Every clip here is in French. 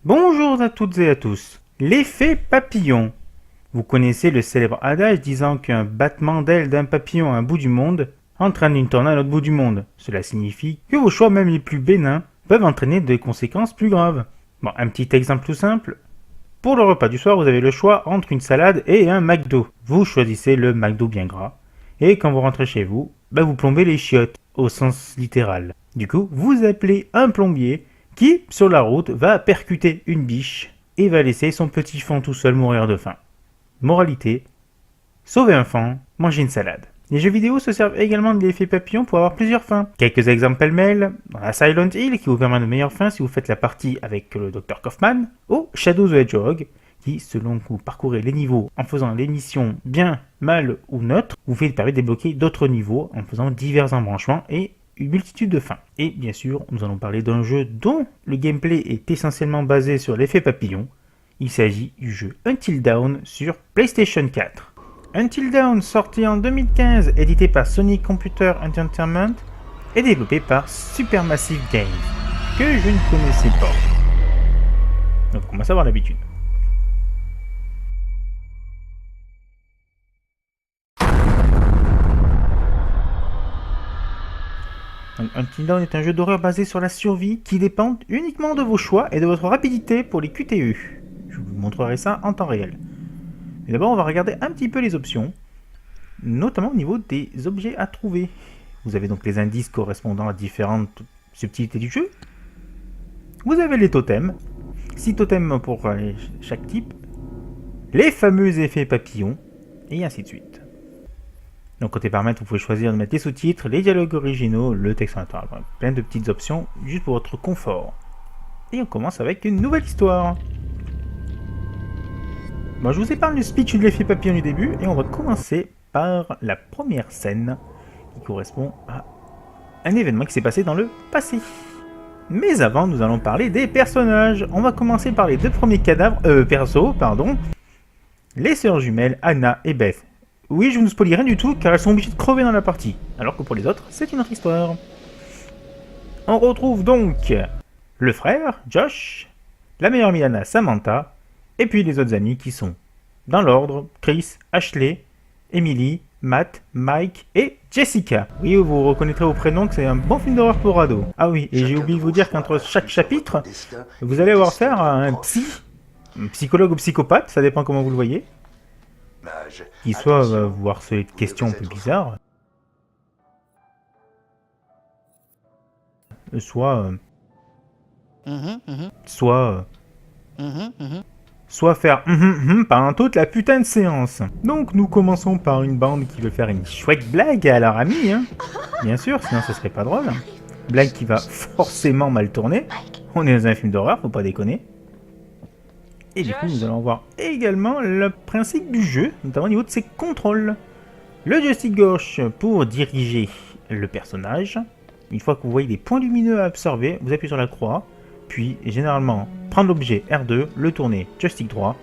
Bonjour à toutes et à tous. L'effet papillon. Vous connaissez le célèbre adage disant qu'un battement d'aile d'un papillon à un bout du monde entraîne une tornade à l'autre bout du monde. Cela signifie que vos choix, même les plus bénins, peuvent entraîner des conséquences plus graves. Bon, un petit exemple tout simple. Pour le repas du soir, vous avez le choix entre une salade et un McDo. Vous choisissez le McDo bien gras. Et quand vous rentrez chez vous, vous plombez les chiottes, au sens littéral. Du coup, vous appelez un plombier qui, sur la route, va percuter une biche et va laisser son petit fan tout seul mourir de faim. Moralité, sauver un fan, manger une salade. Les jeux vidéo se servent également de l'effet papillon pour avoir plusieurs fins. Quelques exemples pêle-mêle, dans la Silent Hill qui vous permet de meilleures fins si vous faites la partie avec le Dr Kaufman, ou Shadow the Hedgehog qui, selon que vous parcourez les niveaux en faisant les missions bien, mal ou neutre, vous permet de débloquer d'autres niveaux en faisant divers embranchements et une multitude de fins. Et bien sûr, nous allons parler d'un jeu dont le gameplay est essentiellement basé sur l'effet papillon. Il s'agit du jeu Until Dawn sur PlayStation 4. Until Dawn, sorti en 2015, édité par Sony Computer Entertainment et développé par Supermassive Games, que je ne connaissais pas. Donc on commence à avoir l'habitude. Until Dawn est un jeu d'horreur basé sur la survie qui dépend uniquement de vos choix et de votre rapidité pour les QTE. Je vous montrerai ça en temps réel. Mais d'abord, on va regarder un petit peu les options, notamment au niveau des objets à trouver. Vous avez donc les indices correspondant à différentes subtilités du jeu. Vous avez les totems, 6 totems pour chaque type, les fameux effets papillons, et ainsi de suite. Donc côté paramètres, vous pouvez choisir de mettre les sous-titres, les dialogues originaux, le texte interne, plein de petites options juste pour votre confort. Et on commence avec une nouvelle histoire. Bon, je vous épargne le speech de l'effet papillon du début et on va commencer par la première scène qui correspond à un événement qui s'est passé dans le passé. Mais avant, nous allons parler des personnages. On va commencer par les deux premiers persos, les sœurs jumelles Anna et Beth. Oui, je ne vous spoilie rien du tout car elles sont obligées de crever dans la partie, alors que pour les autres, c'est une autre histoire. On retrouve donc le frère, Josh, la meilleure amie Anna, Samantha, et puis les autres amis qui sont, dans l'ordre, Chris, Ashley, Emily, Matt, Mike et Jessica. Oui, vous reconnaîtrez au prénom que c'est un bon film d'horreur pour ados. Ah oui, et j'ai oublié de vous dire qu'entre chaque chapitre, vous allez avoir affaire à un psychologue ou psychopathe, ça dépend comment vous le voyez, qui soit va vous harceler de questions un peu bizarres, soit faire pendant toute la putain de séance. Donc nous commençons par une bande qui veut faire une chouette blague à leur ami, hein. Bien sûr, sinon ce serait pas drôle. Blague qui va forcément mal tourner. On est dans un film d'horreur, faut pas déconner. Et du coup, nous allons voir également le principe du jeu, notamment au niveau de ses contrôles. Le joystick gauche pour diriger le personnage. Une fois que vous voyez des points lumineux à absorber, vous appuyez sur la croix. Puis, généralement, prendre l'objet R2, le tourner joystick droit.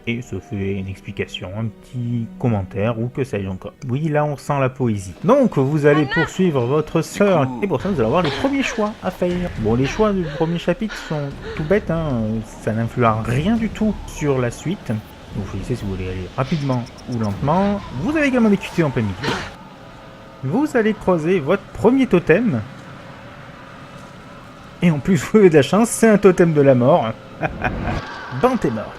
Et se fait une explication, un petit commentaire ou que sais-je encore. Oui, là on sent la poésie. Donc vous allez poursuivre votre sœur et pour ça vous allez avoir les premiers choix à faire. Bon, les choix du premier chapitre sont tout bêtes, hein. Ça n'influera rien du tout sur la suite. Vous choisissez si vous voulez aller rapidement ou lentement. Vous avez également des QT en plein milieu. Vous allez croiser votre premier totem. Et en plus vous avez de la chance, c'est un totem de la mort. Ben t'es morte.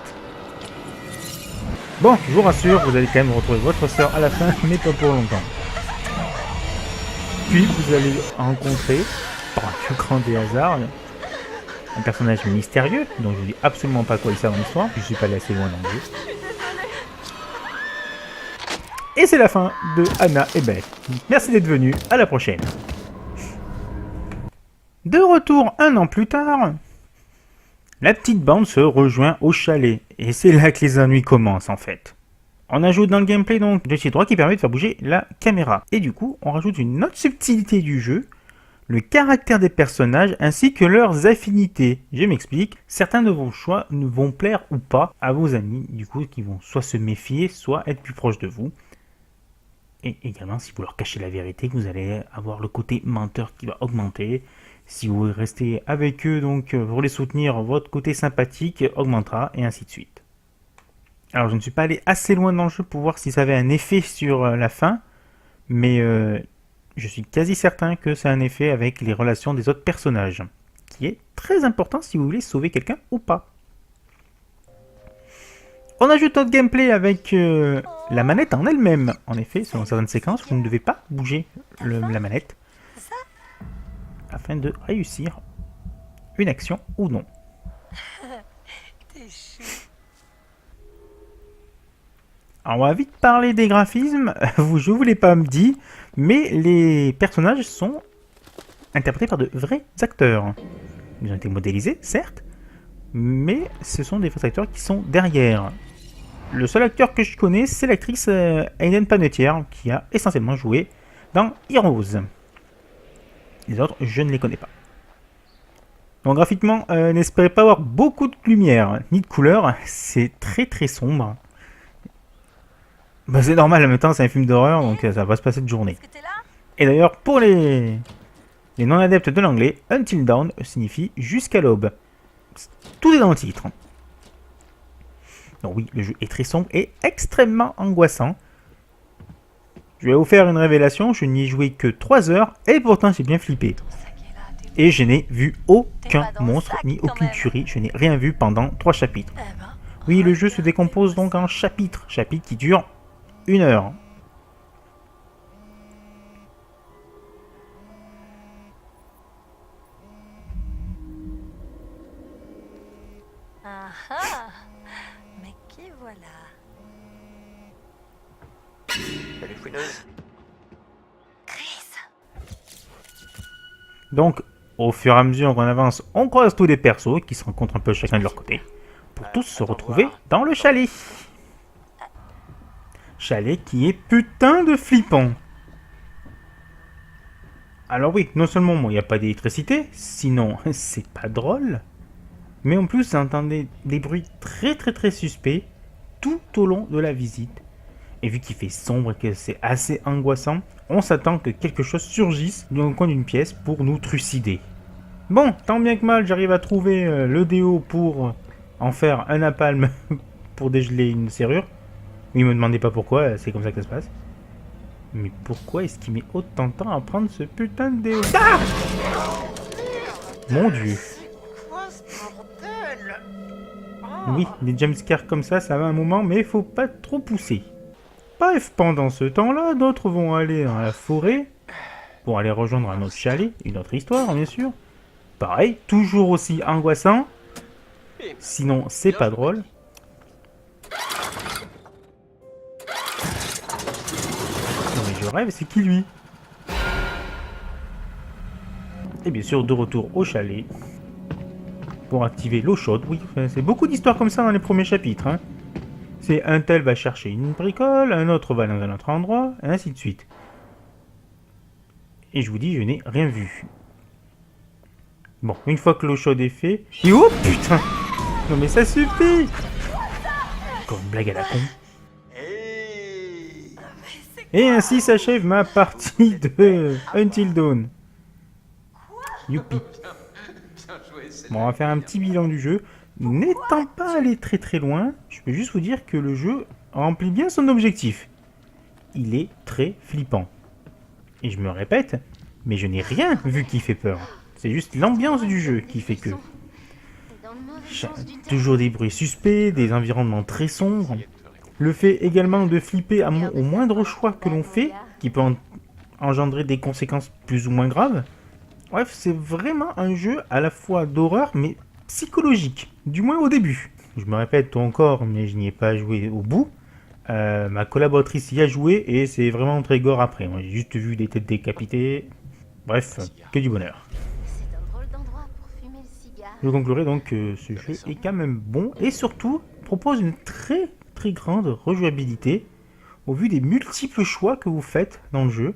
Bon, je vous rassure, vous allez quand même retrouver votre sœur à la fin, mais pas pour longtemps. Puis vous allez rencontrer, par un plus grand des hasards, un personnage mystérieux, dont je vous dis absolument pas quoi il sert dans l'histoire, je suis pas allé assez loin dans le jeu. Et c'est la fin de Anna et Beth. Merci d'être venus, à la prochaine. De retour un an plus tard, la petite bande se rejoint au chalet, et c'est là que les ennuis commencent en fait. On ajoute dans le gameplay donc le joystick droit qui permet de faire bouger la caméra. Et du coup, on rajoute une autre subtilité du jeu, le caractère des personnages ainsi que leurs affinités. Je m'explique, certains de vos choix ne vont plaire ou pas à vos amis, du coup qui vont soit se méfier, soit être plus proches de vous. Et également, si vous leur cachez la vérité, vous allez avoir le côté menteur qui va augmenter. Si vous restez avec eux donc pour les soutenir, votre côté sympathique augmentera et ainsi de suite. Alors je ne suis pas allé assez loin dans le jeu pour voir si ça avait un effet sur la fin, mais je suis quasi certain que c'est un effet avec les relations des autres personnages, qui est très important si vous voulez sauver quelqu'un ou pas. On ajoute notre gameplay avec la manette en elle-même. En effet, selon certaines séquences, vous ne devez pas bouger la manette afin de réussir une action ou non. Alors on va vite parler des graphismes. Je vous l'ai pas dit, mais les personnages sont interprétés par de vrais acteurs. Ils ont été modélisés, certes, mais ce sont des vrais acteurs qui sont derrière. Le seul acteur que je connais, c'est l'actrice Hayden Panettiere, qui a essentiellement joué dans Heroes. Les autres, je ne les connais pas. Donc graphiquement, n'espérez pas avoir beaucoup de lumière, ni de couleur, c'est très très sombre. Bah, c'est normal, en même temps c'est un film d'horreur, donc ça va se passer de journée. Et d'ailleurs, pour les non-adeptes de l'anglais, Until Dawn signifie jusqu'à l'aube. Tout est dans le titre. Donc oui, le jeu est très sombre et extrêmement angoissant. Je vais vous faire une révélation, je n'y ai joué que 3 heures, et pourtant j'ai bien flippé. Et je n'ai vu aucun monstre, ni aucune tuerie, je n'ai rien vu pendant 3 chapitres. Oui, le jeu se décompose donc en chapitres, chapitres qui durent 1 heure. Ah ah. Mais qui voilà? Salut fouineuse. Chris. Donc, au fur et à mesure qu'on avance, on croise tous les persos qui se rencontrent un peu chacun de leur côté, pour tous se retrouver dans le chalet. Chalet qui est putain de flippant. Alors oui, non seulement il n'y a pas d'électricité, sinon c'est pas drôle, mais en plus vous entendez des bruits très très très suspects tout au long de la visite. Et vu qu'il fait sombre et que c'est assez angoissant, on s'attend que quelque chose surgisse dans le coin d'une pièce pour nous trucider. Bon, tant bien que mal, j'arrive à trouver le déo pour en faire un napalm pour dégeler une serrure. Ne me demandez pas pourquoi, c'est comme ça que ça se passe. Mais pourquoi est-ce qu'il met autant de temps à prendre ce putain de déo? Ah! Mon dieu. Quoi ce bordel? Oui, des jumpscares comme ça va un moment, mais faut pas trop pousser. Bref, pendant ce temps-là, d'autres vont aller dans la forêt pour aller rejoindre un autre chalet, une autre histoire, bien sûr. Pareil, toujours aussi angoissant. Sinon, c'est pas drôle. Non mais je rêve, c'est qui lui? Et bien sûr, de retour au chalet pour activer l'eau chaude. Oui, c'est beaucoup d'histoires comme ça dans les premiers chapitres. Hein. C'est un tel va chercher une bricole, un autre va dans un autre endroit, et ainsi de suite. Et je vous dis, je n'ai rien vu. Bon, une fois que l'eau chaude est faite... Et oh putain! Non mais ça suffit! Encore une blague à la con. Et ainsi s'achève ma partie de Until Dawn. Youpi. Bon, on va faire un petit bilan du jeu. N'étant pas allé très très loin, je peux juste vous dire que le jeu remplit bien son objectif. Il est très flippant. Et je me répète, mais je n'ai rien vu qui fait peur. C'est juste l'ambiance du jeu qui fait que. Toujours des bruits suspects, des environnements très sombres. Le fait également de flipper au moindre choix que l'on fait, qui peut engendrer des conséquences plus ou moins graves. Bref, c'est vraiment un jeu à la fois d'horreur, mais psychologique, du moins au début. Je me répète encore, mais je n'y ai pas joué au bout. Ma collaboratrice y a joué et c'est vraiment très gore après. Moi, j'ai juste vu des têtes décapitées. Bref, que du bonheur. C'est un drôle d'endroit pour fumer le cigare. Je conclurai donc que ce jeu est quand même bon et surtout propose une très très grande rejouabilité au vu des multiples choix que vous faites dans le jeu,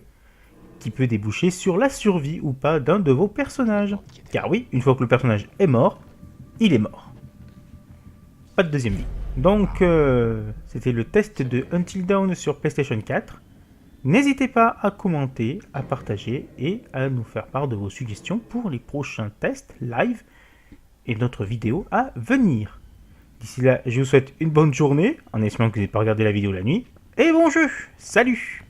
qui peut déboucher sur la survie ou pas d'un de vos personnages. Car oui, une fois que le personnage est mort, il est mort. Pas de deuxième vie. Donc, c'était le test de Until Dawn sur PlayStation 4. N'hésitez pas à commenter, à partager et à nous faire part de vos suggestions pour les prochains tests live et d'autres vidéos à venir. D'ici là, je vous souhaite une bonne journée, en espérant que vous n'ayez pas regardé la vidéo la nuit, et bon jeu. Salut!